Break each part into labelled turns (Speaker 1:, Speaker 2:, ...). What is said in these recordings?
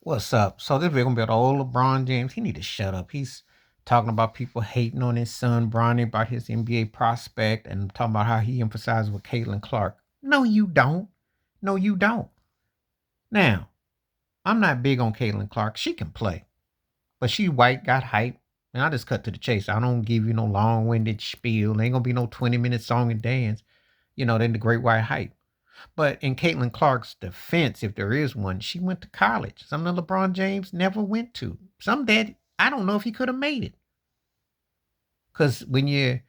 Speaker 1: What's up? So this video gonna be about old LeBron James. He need to shut up. He's talking about people hating on his son Bronny about his NBA prospect and talking about how he emphasizes with Caitlin Clark. No, you don't. No, you don't. Now, I'm not big on Caitlin Clark. She can play, but she white, got hype, and I just cut to the chase. I don't give you no long-winded spiel. There ain't gonna be no 20-minute song and dance. Then the great white hype. But in Caitlin Clark's defense, if there is one, she went to college. Something LeBron James never went to. Some that I don't know if he could have made it. Because when you're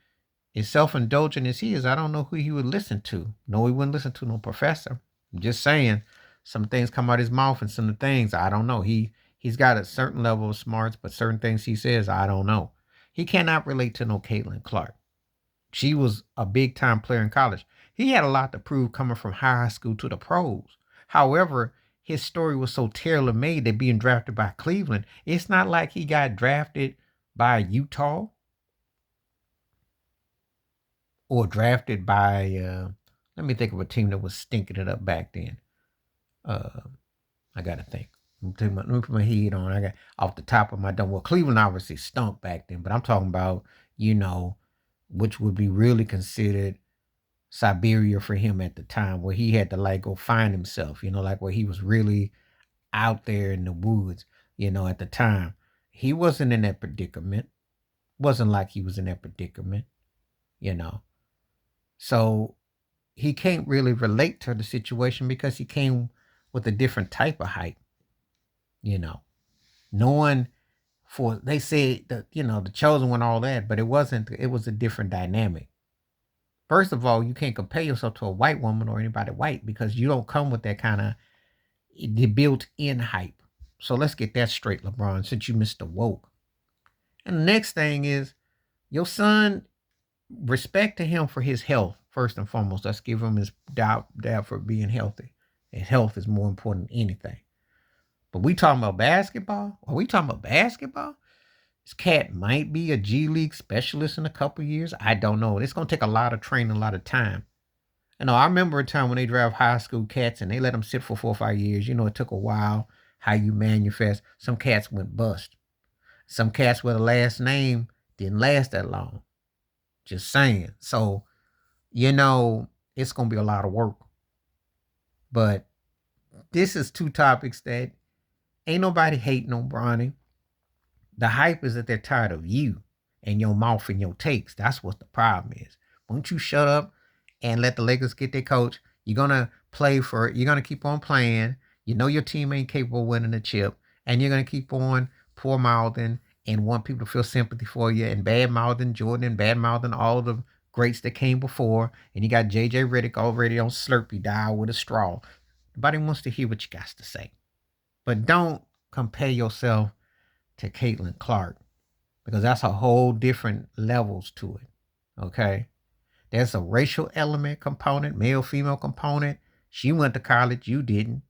Speaker 1: as self-indulgent as he is, I don't know who he would listen to. No, he wouldn't listen to no professor. I'm just saying, some things come out his mouth and some things I don't know. He's got a certain level of smarts, but certain things he says, I don't know. He cannot relate to no Caitlin Clark. She was a big time player in college. He had a lot to prove coming from high school to the pros. However, his story was so tailor made that being drafted by Cleveland, it's not like he got drafted by Utah or drafted by, let me think of a team that was stinking it up back then. I got to think. Let me put my head on. I got off the top of my dome. Well, Cleveland obviously stunk back then, but I'm talking about, which would be really considered Siberia for him at the time, where he had to like go find himself, like where he was really out there in the woods, at the time. He wasn't in that predicament. Wasn't like he was in that predicament, you know. So he can't really relate to the situation because he came with a different type of hype, knowing they said that, the chosen one, all that, but it wasn't, it was a different dynamic. First of all, you can't compare yourself to a white woman or anybody white because you don't come with that kind of the built-in hype. So let's get that straight, LeBron, since you missed the woke. And the next thing is your son, respect to him for his health, first and foremost. Let's give him his doubt for being healthy. His health is more important than anything. But we talking about basketball? Are we talking about basketball? This cat might be a G League specialist in a couple years. I don't know. It's going to take a lot of training, a lot of time. I remember a time when they draft high school cats and they let them sit for 4 or 5 years. It took a while how you manifest. Some cats went bust. Some cats with a last name didn't last that long. Just saying. So, it's going to be a lot of work. But this is two topics that ain't nobody hating on Bronny. The hype is that they're tired of you and your mouth and your takes. That's what the problem is. Won't you shut up and let the Lakers get their coach? You're going to you're going to keep on playing. Your team ain't capable of winning a chip. And you're going to keep on poor mouthing and want people to feel sympathy for you and bad mouthing Jordan and bad mouthing all the greats that came before. And you got JJ Redick already on Slurpee dial with a straw. Nobody wants to hear what you got to say. But don't compare yourself to Caitlin Clark, because that's a whole different levels to it. Okay. There's a racial element component, male, female component. She went to college, you didn't.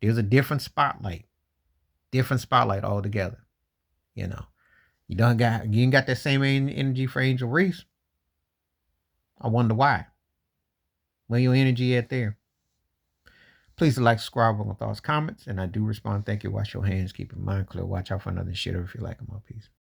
Speaker 1: There's a different spotlight altogether. You ain't got that same energy for Angel Reese. I wonder why. Where your energy at there? Please like, subscribe, on thoughts, comments, and I do respond. Thank you. Wash your hands. Keep your mind clear. Watch out for another shitter if you like them. Peace.